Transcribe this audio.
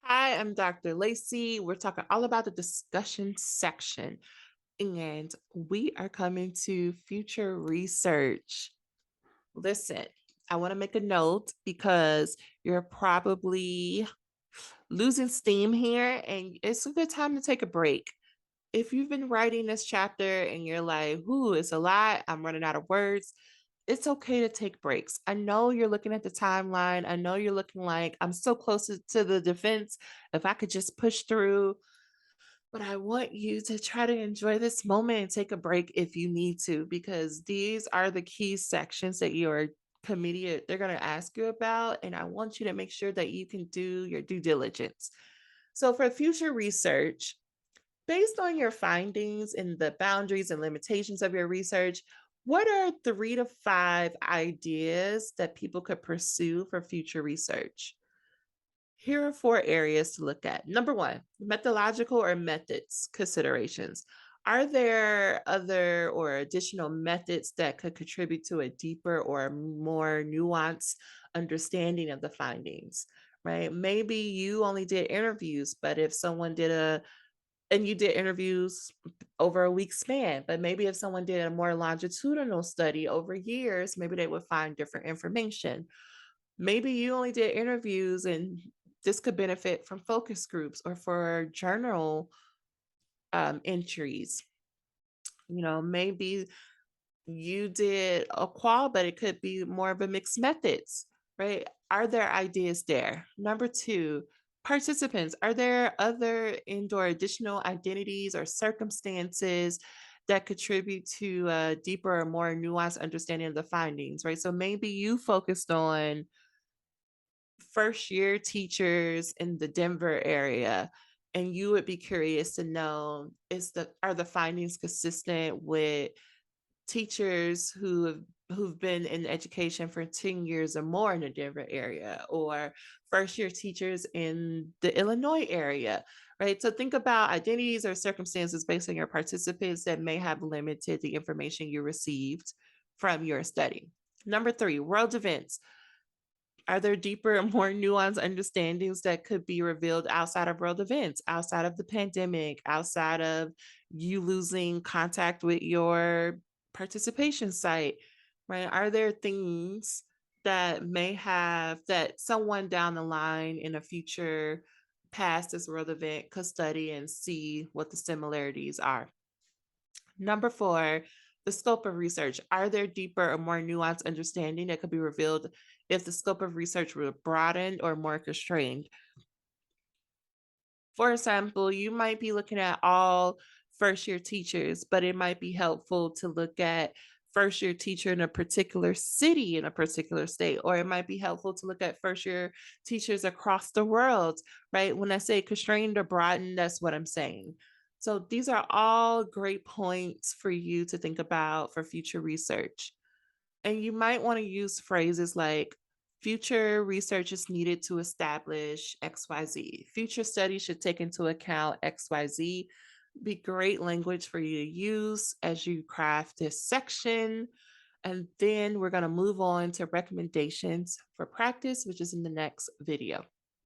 Hi, I'm Dr. Lacey. We're talking all about the discussion section, and we are coming to future research. Listen, I want to make a note because you're probably losing steam here, and it's a good time to take a break. If you've been writing this chapter and you're like, "Ooh, it's a lot, I'm running out of words," it's okay to take breaks. I know you're looking at the timeline. I know you're looking like, I'm so close to the defense. If I could just push through, but I want you to try to enjoy this moment and take a break if you need to, because these are the key sections that your committee they're going to ask you about. And I want you to make sure that you can do your due diligence. So for future research, based on your findings and the boundaries and limitations of your research, what are 3 to 5 ideas that people could pursue for future research? Here are 4 areas to look at. Number one, methodological or methods considerations. Are there other or additional methods that could contribute to a deeper or more nuanced understanding of the findings? Right? Maybe you only did interviews, but if someone did and you did interviews over a week span, but maybe if someone did a more longitudinal study over years, maybe they would find different information. Maybe you only did interviews and this could benefit from focus groups or for journal entries. Maybe you did a qual, but it could be more of a mixed methods, right? Are there ideas there? Number two, participants. Are there other indoor additional identities or circumstances that contribute to a deeper or more nuanced understanding of the findings, right? So maybe you focused on first year teachers in the Denver area, and you would be curious to know, are the findings consistent with teachers who've been in education for 10 years or more in the Denver area, or first year teachers in the Illinois area, right? So think about identities or circumstances based on your participants that may have limited the information you received from your study. Number three, world events. Are there deeper and more nuanced understandings that could be revealed outside of world events, outside of the pandemic, outside of you losing contact with your participation site, right? Are there things that someone down the line in a future past this world event could study and see what the similarities are? Number four, the scope of research. Are there deeper or more nuanced understanding that could be revealed if the scope of research were broadened or more constrained? For example, you might be looking at all first year teachers, but it might be helpful to look at first year teacher in a particular city in a particular state, or it might be helpful to look at first year teachers across the world, right? When I say constrained or broadened, that's what I'm saying. So these are all great points for you to think about for future research. And you might want to use phrases like future research is needed to establish XYZ. Future studies should take into account XYZ. Be great language for you to use as you craft this section. And then we're going to move on to recommendations for practice, which is in the next video.